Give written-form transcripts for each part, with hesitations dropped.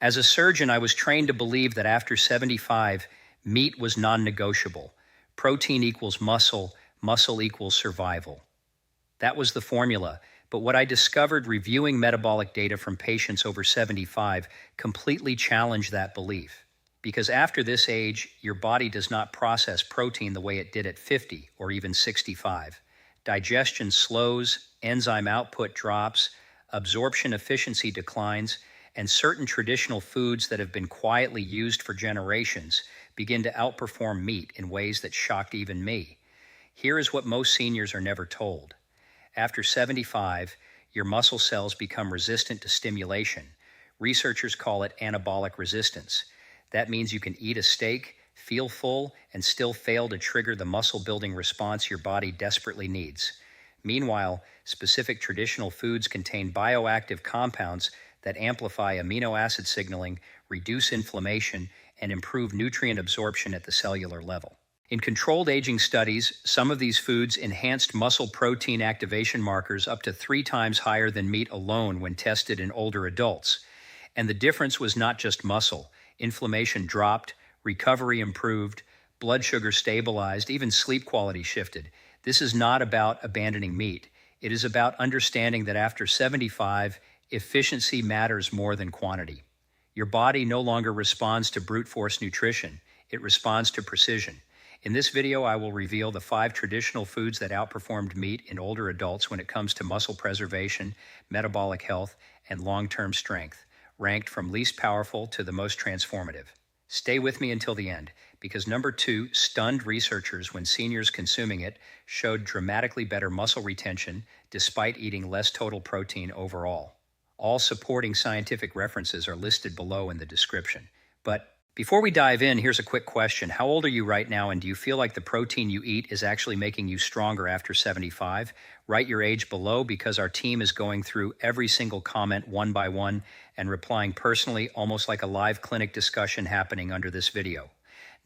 As a surgeon, I was trained to believe that after 75, meat was non-negotiable. Protein equals muscle, muscle equals survival. That was the formula. But what I discovered reviewing metabolic data from patients over 75 completely challenged that belief. Because after this age, your body does not process protein the way it did at 50 or even 65. Digestion slows, enzyme output drops, absorption efficiency declines, and certain traditional foods that have been quietly used for generations begin to outperform meat in ways that shocked even me. Here is what most seniors are never told. After 75, your muscle cells become resistant to stimulation. Researchers call it anabolic resistance. That means you can eat a steak, feel full, and still fail to trigger the muscle-building response your body desperately needs. Meanwhile, specific traditional foods contain bioactive compounds that amplify amino acid signaling, reduce inflammation, and improve nutrient absorption at the cellular level. In controlled aging studies, some of these foods enhanced muscle protein activation markers up to 3 times higher than meat alone when tested in older adults. And the difference was not just muscle. Inflammation dropped, recovery improved, blood sugar stabilized, even sleep quality shifted. This is not about abandoning meat. It is about understanding that after 75, efficiency matters more than quantity. Your body no longer responds to brute force nutrition. It responds to precision. In this video, I will reveal the 5 traditional foods that outperformed meat in older adults when it comes to muscle preservation, metabolic health, and long-term strength, ranked from least powerful to the most transformative. Stay with me until the end, because number 2 stunned researchers when seniors consuming it showed dramatically better muscle retention despite eating less total protein overall. All supporting scientific references are listed below in the description. But before we dive in, here's a quick question. How old are you right now, and do you feel like the protein you eat is actually making you stronger after 75? Write your age below, because our team is going through every single comment one by one and replying personally, almost like a live clinic discussion happening under this video.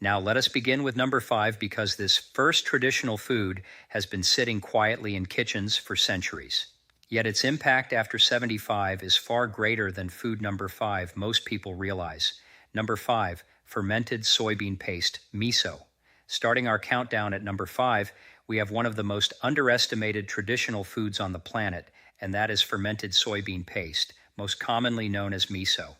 Now let us begin with number 5, because this first traditional food has been sitting quietly in kitchens for centuries. Yet its impact after 75 is far greater than food number 5 most people realize. Number 5, fermented soybean paste, miso. Starting our countdown at number 5, we have one of the most underestimated traditional foods on the planet, and that is fermented soybean paste, most commonly known as miso.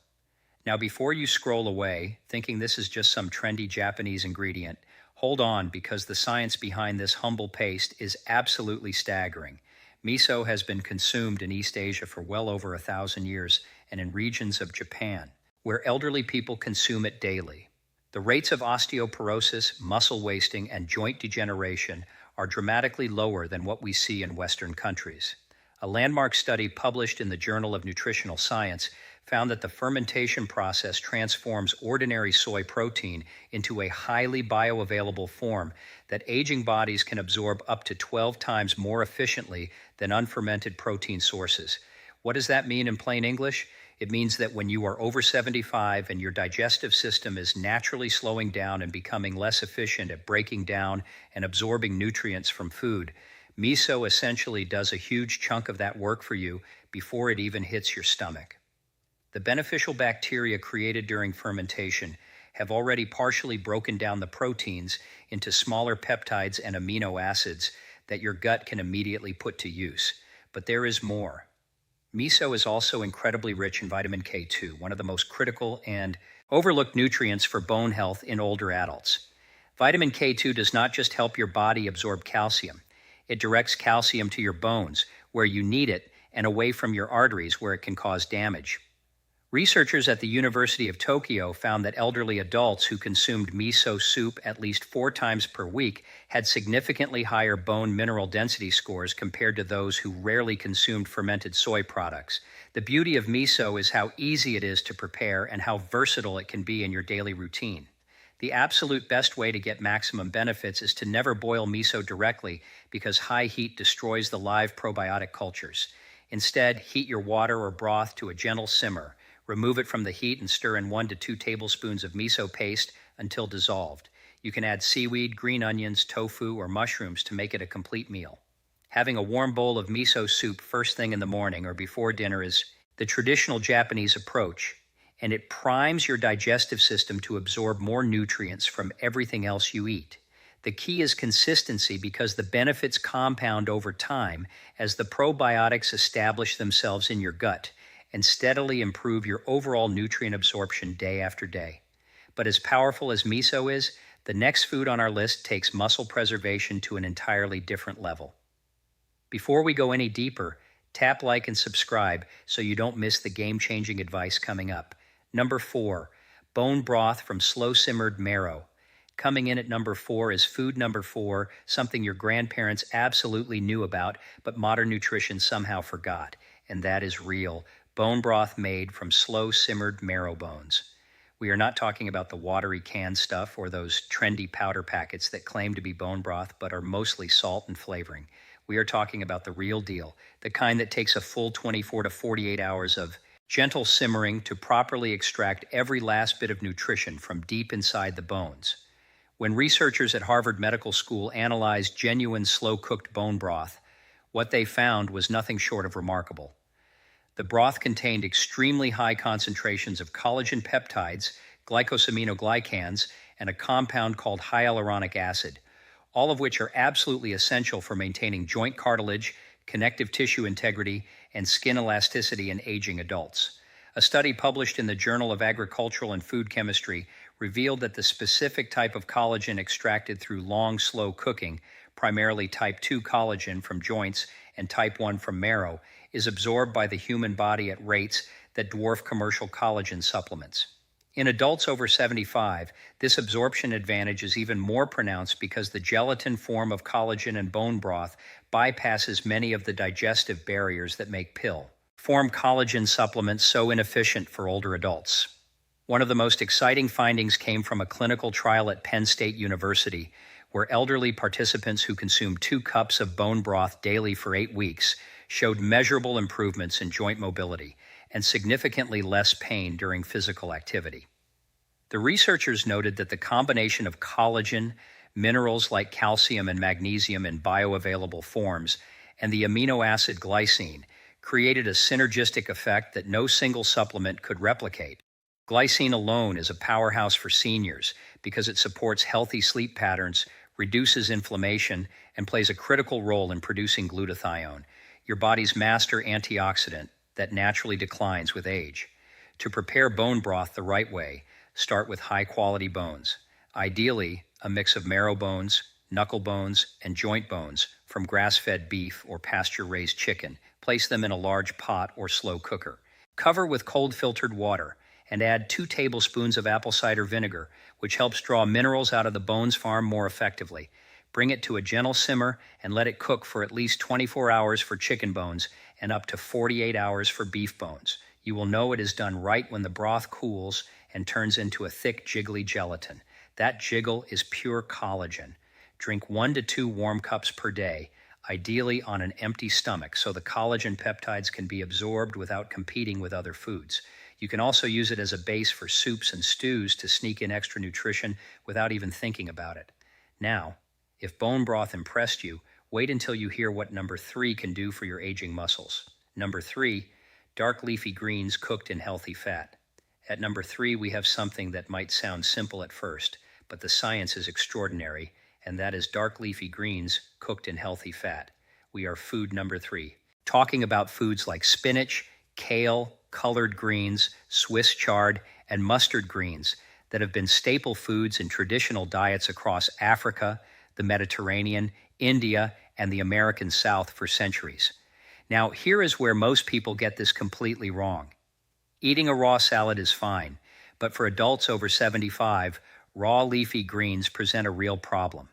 Now, before you scroll away, thinking this is just some trendy Japanese ingredient, hold on, because the science behind this humble paste is absolutely staggering. Miso has been consumed in East Asia for well over 1,000 years and in regions of Japan, where elderly people consume it daily. The rates of osteoporosis, muscle wasting, and joint degeneration are dramatically lower than what we see in Western countries. A landmark study published in the Journal of Nutritional Science found that the fermentation process transforms ordinary soy protein into a highly bioavailable form that aging bodies can absorb up to 12 times more efficiently than unfermented protein sources. What does that mean in plain English? It means that when you are over 75 and your digestive system is naturally slowing down and becoming less efficient at breaking down and absorbing nutrients from food, miso essentially does a huge chunk of that work for you before it even hits your stomach. The beneficial bacteria created during fermentation have already partially broken down the proteins into smaller peptides and amino acids that your gut can immediately put to use. But there is more. Miso is also incredibly rich in vitamin K2, one of the most critical and overlooked nutrients for bone health in older adults. Vitamin K2 does not just help your body absorb calcium. It directs calcium to your bones, where you need it, and away from your arteries, where it can cause damage. Researchers at the University of Tokyo found that elderly adults who consumed miso soup at least 4 times per week had significantly higher bone mineral density scores compared to those who rarely consumed fermented soy products. The beauty of miso is how easy it is to prepare and how versatile it can be in your daily routine. The absolute best way to get maximum benefits is to never boil miso directly, because high heat destroys the live probiotic cultures. Instead, heat your water or broth to a gentle simmer. Remove it from the heat and stir in 1 to 2 tablespoons of miso paste until dissolved. You can add seaweed, green onions, tofu, or mushrooms to make it a complete meal. Having a warm bowl of miso soup first thing in the morning or before dinner is the traditional Japanese approach. and it primes your digestive system to absorb more nutrients from everything else you eat. The key is consistency because the benefits compound over time as the probiotics establish themselves in your gut and steadily improve your overall nutrient absorption day after day. But as powerful as miso is, the next food on our list takes muscle preservation to an entirely different level. Before we go any deeper, tap like and subscribe so you don't miss the game-changing advice coming up. Number 4, bone broth from slow-simmered marrow. Coming in at number 4 is food number 4, something your grandparents absolutely knew about, but modern nutrition somehow forgot, and that is real bone broth made from slow-simmered marrow bones. We are not talking about the watery canned stuff or those trendy powder packets that claim to be bone broth but are mostly salt and flavoring. We are talking about the real deal, the kind that takes a full 24 to 48 hours of gentle simmering to properly extract every last bit of nutrition from deep inside the bones. When researchers at Harvard Medical School analyzed genuine slow-cooked bone broth, what they found was nothing short of remarkable. The broth contained extremely high concentrations of collagen peptides, glycosaminoglycans, and a compound called hyaluronic acid, all of which are absolutely essential for maintaining joint cartilage, connective tissue integrity, and skin elasticity in aging adults. A study published in the Journal of Agricultural and Food Chemistry revealed that the specific type of collagen extracted through long, slow cooking, primarily type 2 collagen from joints and type 1 from marrow, is absorbed by the human body at rates that dwarf commercial collagen supplements. In adults over 75, this absorption advantage is even more pronounced because the gelatin form of collagen in bone broth bypasses many of the digestive barriers that make pill-form collagen supplements so inefficient for older adults. One of the most exciting findings came from a clinical trial at Penn State University, where elderly participants who consumed 2 cups of bone broth daily for 8 weeks showed measurable improvements in joint mobility and significantly less pain during physical activity. The researchers noted that the combination of collagen, minerals like calcium and magnesium in bioavailable forms, and the amino acid glycine created a synergistic effect that no single supplement could replicate. Glycine alone is a powerhouse for seniors because it supports healthy sleep patterns, reduces inflammation, and plays a critical role in producing glutathione, your body's master antioxidant that naturally declines with age. To prepare bone broth the right way, start with high-quality bones, ideally a mix of marrow bones, knuckle bones, and joint bones from grass-fed beef or pasture-raised chicken. Place them in a large pot or slow cooker. Cover with cold filtered water and add 2 tablespoons of apple cider vinegar, which helps draw minerals out of the bones farm more effectively. Bring it to a gentle simmer and let it cook for at least 24 hours for chicken bones and up to 48 hours for beef bones. You will know it is done right when the broth cools and turns into a thick, jiggly gelatin. That jiggle is pure collagen. Drink 1 to 2 warm cups per day, ideally on an empty stomach, so the collagen peptides can be absorbed without competing with other foods. You can also use it as a base for soups and stews to sneak in extra nutrition without even thinking about it. Now, if bone broth impressed you, wait until you hear what number 3 can do for your aging muscles. Number 3, dark leafy greens cooked in healthy fat. At number 3, we have something that might sound simple at first, but the science is extraordinary, and that is dark leafy greens cooked in healthy fat. We are food number 3. Talking about foods like spinach, kale, colored greens, Swiss chard, and mustard greens that have been staple foods in traditional diets across Africa, the Mediterranean, India, and the American South for centuries. Now, here is where most people get this completely wrong. Eating a raw salad is fine, but for adults over 75, raw leafy greens present a real problem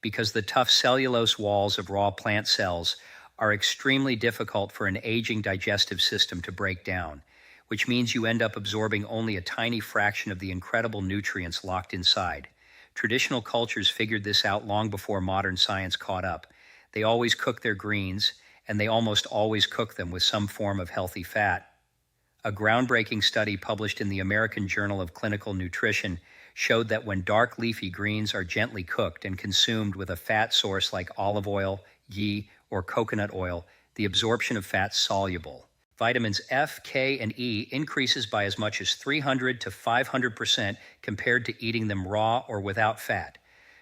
because the tough cellulose walls of raw plant cells are extremely difficult for an aging digestive system to break down, which means you end up absorbing only a tiny fraction of the incredible nutrients locked inside. Traditional cultures figured this out long before modern science caught up. They always cook their greens, and they almost always cook them with some form of healthy fat. A groundbreaking study published in the American Journal of Clinical Nutrition showed that when dark leafy greens are gently cooked and consumed with a fat source like olive oil, ghee, or coconut oil, the absorption of fats soluble, Vitamins F, K, and E increases by as much as 300 to 500% compared to eating them raw or without fat.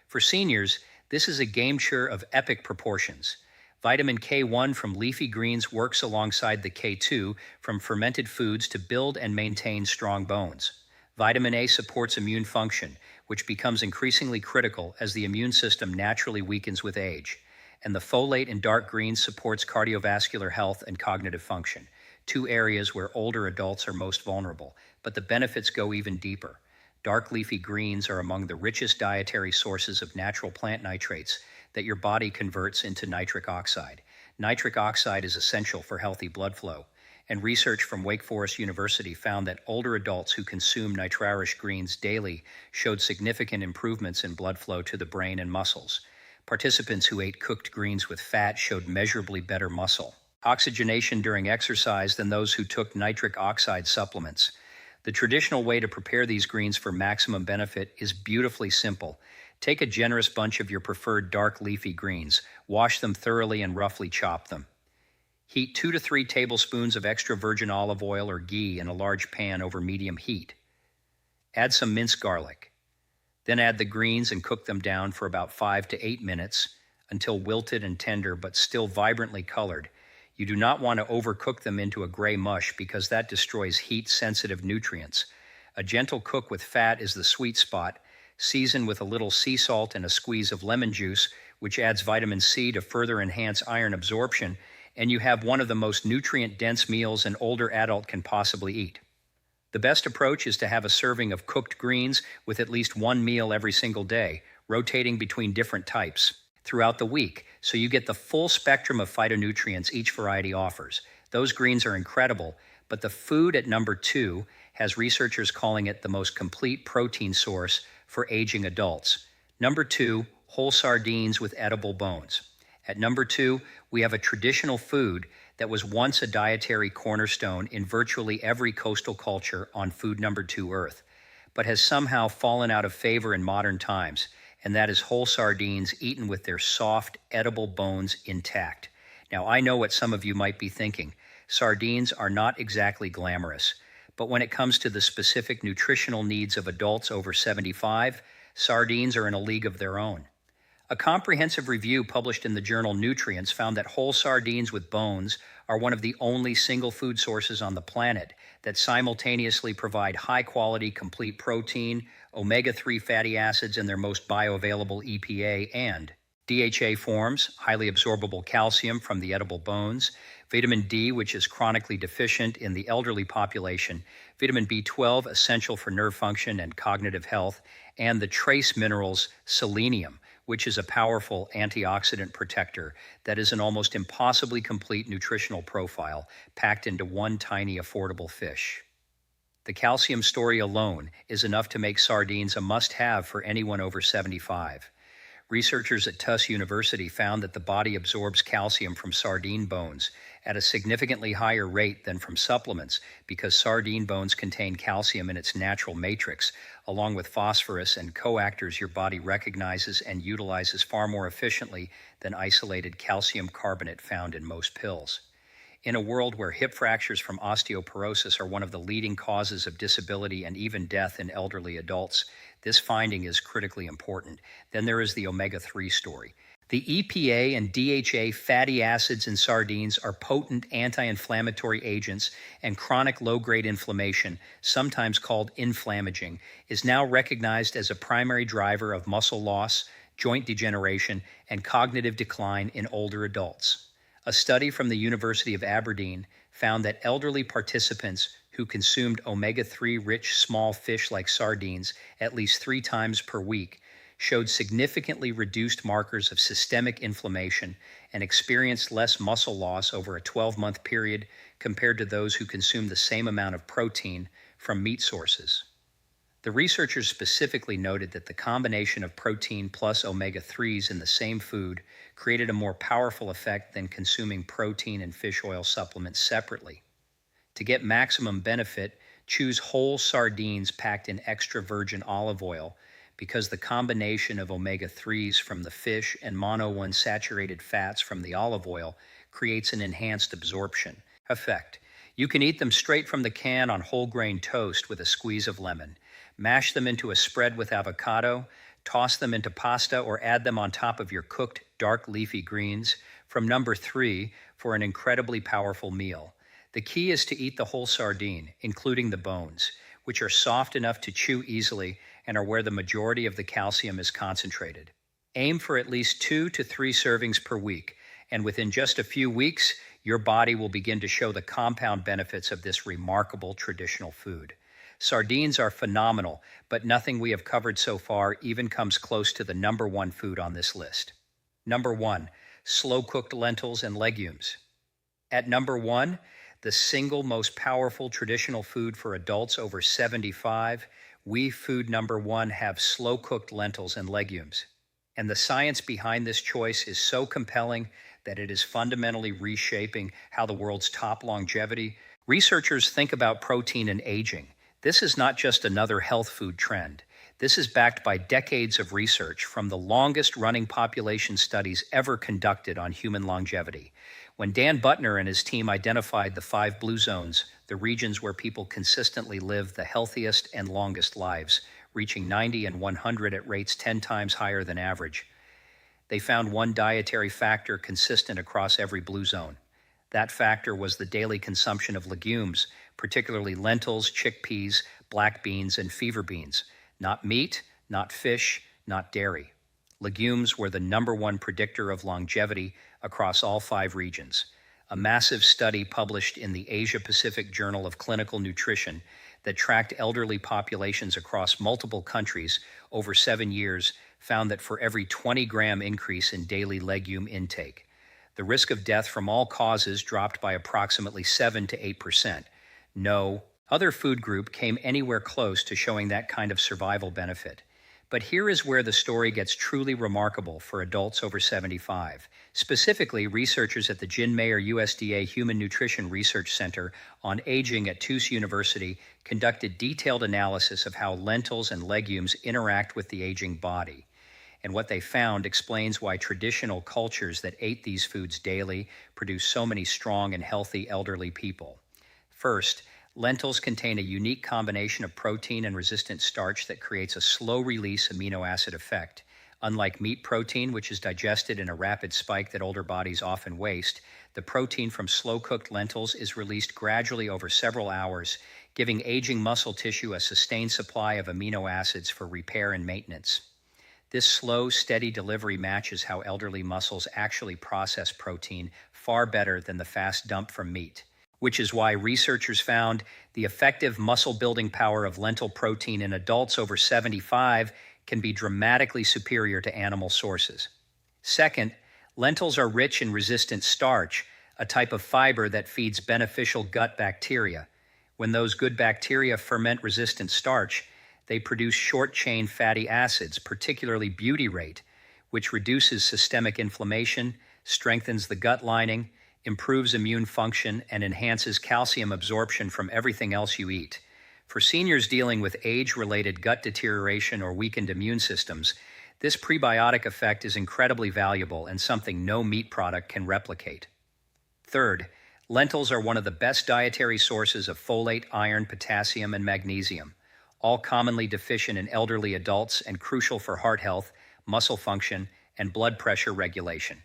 For seniors, this is a game changer of epic proportions. Vitamin K1 from leafy greens works alongside the K2 from fermented foods to build and maintain strong bones. Vitamin A supports immune function, which becomes increasingly critical as the immune system naturally weakens with age. And the folate in dark greens supports cardiovascular health and cognitive function, two areas where older adults are most vulnerable, but the benefits go even deeper. Dark leafy greens are among the richest dietary sources of natural plant nitrates that your body converts into nitric oxide. Nitric oxide is essential for healthy blood flow, and research from Wake Forest University found that older adults who consume nitrarish greens daily showed significant improvements in blood flow to the brain and muscles. Participants who ate cooked greens with fat showed measurably better muscle oxygenation during exercise than those who took nitric oxide supplements. The traditional way to prepare these greens for maximum benefit is beautifully simple. Take a generous bunch of your preferred dark leafy greens, wash them thoroughly and roughly chop them. Heat 2 to 3 tablespoons of extra virgin olive oil or ghee in a large pan over medium heat. Add some minced garlic. Then add the greens and cook them down for about 5 to 8 minutes until wilted and tender but still vibrantly colored. You do not want to overcook them into a gray mush because that destroys heat-sensitive nutrients. A gentle cook with fat is the sweet spot. Season with a little sea salt and a squeeze of lemon juice, which adds vitamin C to further enhance iron absorption, and you have one of the most nutrient-dense meals an older adult can possibly eat. The best approach is to have a serving of cooked greens with at least one meal every single day, rotating between different types throughout the week, so you get the full spectrum of phytonutrients each variety offers. Those greens are incredible, but the food at number 2 has researchers calling it the most complete protein source for aging adults. Number 2, whole sardines with edible bones. At number 2, we have a traditional food that was once a dietary cornerstone in virtually every coastal culture on food number 2 Earth, but has somehow fallen out of favor in modern times, and that is whole sardines eaten with their soft, edible bones intact. Now, I know what some of you might be thinking. Sardines are not exactly glamorous, but when it comes to the specific nutritional needs of adults over 75, sardines are in a league of their own. A comprehensive review published in the journal Nutrients found that whole sardines with bones are one of the only single food sources on the planet that simultaneously provide high-quality, complete protein, omega-3 fatty acids in their most bioavailable EPA, and DHA forms, highly absorbable calcium from the edible bones, vitamin D, which is chronically deficient in the elderly population, vitamin B12, essential for nerve function and cognitive health, and the trace minerals selenium, which is a powerful antioxidant protector that is an almost impossibly complete nutritional profile packed into one tiny affordable fish. The calcium story alone is enough to make sardines a must-have for anyone over 75. Researchers at Tufts University found that the body absorbs calcium from sardine bones at a significantly higher rate than from supplements because sardine bones contain calcium in its natural matrix, along with phosphorus and coactors your body recognizes and utilizes far more efficiently than isolated calcium carbonate found in most pills. In a world where hip fractures from osteoporosis are one of the leading causes of disability and even death in elderly adults, this finding is critically important. Then there is the omega-3 story. The EPA and DHA fatty acids in sardines are potent anti-inflammatory agents, and chronic low-grade inflammation, sometimes called inflammaging, is now recognized as a primary driver of muscle loss, joint degeneration, and cognitive decline in older adults. A study from the University of Aberdeen found that elderly participants who consumed omega-3 rich small fish like sardines at least 3 times per week showed significantly reduced markers of systemic inflammation and experienced less muscle loss over a 12-month period compared to those who consumed the same amount of protein from meat sources. The researchers specifically noted that the combination of protein plus omega-3s in the same food created a more powerful effect than consuming protein and fish oil supplements separately. To get maximum benefit, choose whole sardines packed in extra virgin olive oil because the combination of omega-3s from the fish and monounsaturated fats from the olive oil creates an enhanced absorption effect. You can eat them straight from the can on whole grain toast with a squeeze of lemon. Mash them into a spread with avocado, toss them into pasta, or add them on top of your cooked dark leafy greens. From number 3, for an incredibly powerful meal. The key is to eat the whole sardine, including the bones, which are soft enough to chew easily and are where the majority of the calcium is concentrated. Aim for at least 2 to 3 servings per week, and within just a few weeks, your body will begin to show the compound benefits of this remarkable traditional food. Sardines are phenomenal, but nothing we have covered so far even comes close to the number 1 food on this list. Number 1, slow-cooked lentils and legumes. At number 1, the single most powerful traditional food for adults over 75, we food number 1 have slow-cooked lentils and legumes. And the science behind this choice is so compelling that it is fundamentally reshaping how the world's top longevity. Researchers think about protein and aging. This is not just another health food trend. This is backed by decades of research from the longest-running population studies ever conducted on human longevity. When Dan Buttner and his team identified the 5 blue zones, the regions where people consistently live the healthiest and longest lives, reaching 90 and 100 at rates 10 times higher than average, they found one dietary factor consistent across every blue zone. That factor was the daily consumption of legumes, particularly lentils, chickpeas, black beans, and fever beans. Not meat, not fish, not dairy. Legumes were the number 1 predictor of longevity across all 5 regions. A massive study published in the Asia-Pacific Journal of Clinical Nutrition that tracked elderly populations across multiple countries over 7 years found that for every 20-gram increase in daily legume intake, the risk of death from all causes dropped by approximately 7 to 8%. No other food group came anywhere close to showing that kind of survival benefit. But here is where the story gets truly remarkable for adults over 75. Specifically, researchers at the Jin Mayer USDA Human Nutrition Research Center on Aging at Tufts University conducted detailed analysis of how lentils and legumes interact with the aging body. And what they found explains why traditional cultures that ate these foods daily produce so many strong and healthy elderly people. First, lentils contain a unique combination of protein and resistant starch that creates a slow-release amino acid effect. Unlike meat protein, which is digested in a rapid spike that older bodies often waste, the protein from slow-cooked lentils is released gradually over several hours, giving aging muscle tissue a sustained supply of amino acids for repair and maintenance. This slow, steady delivery matches how elderly muscles actually process protein far better than the fast dump from meat, which is why researchers found the effective muscle-building power of lentil protein in adults over 75 can be dramatically superior to animal sources. Second, lentils are rich in resistant starch, a type of fiber that feeds beneficial gut bacteria. When those good bacteria ferment resistant starch, they produce short-chain fatty acids, particularly butyrate, which reduces systemic inflammation, strengthens the gut lining, improves immune function, and enhances calcium absorption from everything else you eat. For seniors dealing with age-related gut deterioration or weakened immune systems, this prebiotic effect is incredibly valuable and something no meat product can replicate. Third, lentils are one of the best dietary sources of folate, iron, potassium, and magnesium, all commonly deficient in elderly adults and crucial for heart health, muscle function, and blood pressure regulation.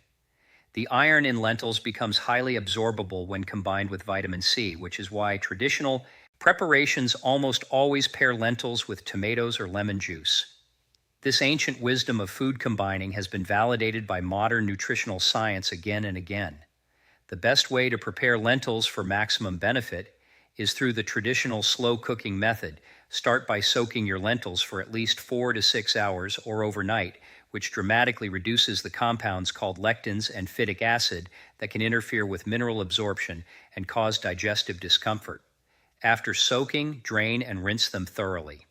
The iron in lentils becomes highly absorbable when combined with vitamin C, which is why traditional preparations almost always pair lentils with tomatoes or lemon juice. This ancient wisdom of food combining has been validated by modern nutritional science again and again. The best way to prepare lentils for maximum benefit is through the traditional slow cooking method. Start by soaking your lentils for at least 4 to 6 hours or overnight, which dramatically reduces the compounds called lectins and phytic acid that can interfere with mineral absorption and cause digestive discomfort. After soaking, drain and rinse them thoroughly.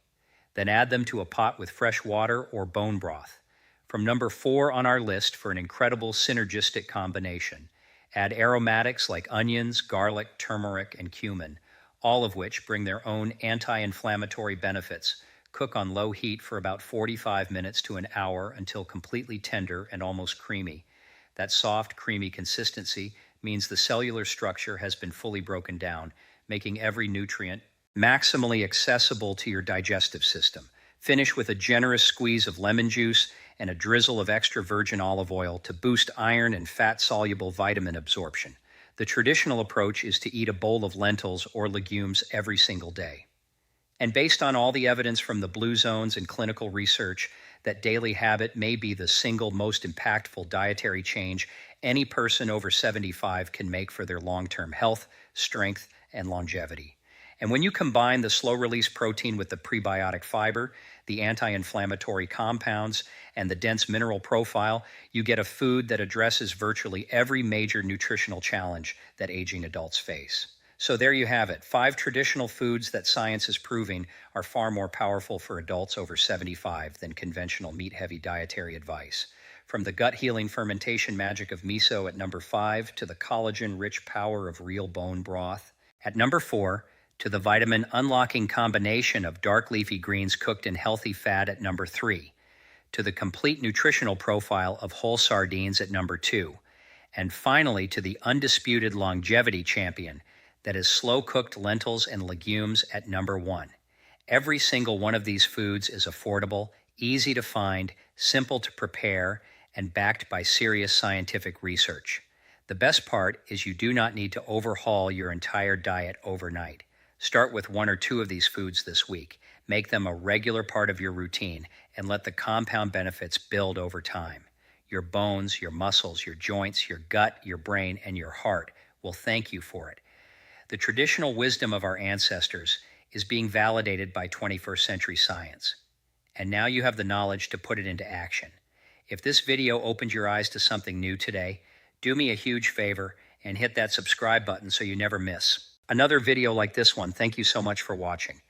Then add them to a pot with fresh water or bone broth. From number 4 on our list for an incredible synergistic combination, add aromatics like onions, garlic, turmeric, and cumin, all of which bring their own anti-inflammatory benefits. Cook on low heat for about 45 minutes to an hour until completely tender and almost creamy. That soft, creamy consistency means the cellular structure has been fully broken down, making every nutrient maximally accessible to your digestive system. Finish with a generous squeeze of lemon juice and a drizzle of extra virgin olive oil to boost iron and fat-soluble vitamin absorption. The traditional approach is to eat a bowl of lentils or legumes every single day. And based on all the evidence from the blue zones and clinical research, that daily habit may be the single most impactful dietary change any person over 75 can make for their long-term health, strength, and longevity. And when you combine the slow-release protein with the prebiotic fiber, the anti-inflammatory compounds, and the dense mineral profile, you get a food that addresses virtually every major nutritional challenge that aging adults face. So there you have it, 5 traditional foods that science is proving are far more powerful for adults over 75 than conventional meat-heavy dietary advice. From the gut-healing fermentation magic of miso at number 5 to the collagen-rich power of real bone broth at number 4, to the vitamin-unlocking combination of dark leafy greens cooked in healthy fat at number 3, to the complete nutritional profile of whole sardines at number 2, and finally to the undisputed longevity champion that is slow-cooked lentils and legumes at number 1. Every single one of these foods is affordable, easy to find, simple to prepare, and backed by serious scientific research. The best part is you do not need to overhaul your entire diet overnight. Start with 1 or 2 of these foods this week. Make them a regular part of your routine and let the compound benefits build over time. Your bones, your muscles, your joints, your gut, your brain, and your heart will thank you for it. The traditional wisdom of our ancestors is being validated by 21st century science. And now you have the knowledge to put it into action. If this video opened your eyes to something new today, do me a huge favor and hit that subscribe button so you never miss another video like this one. Thank you so much for watching.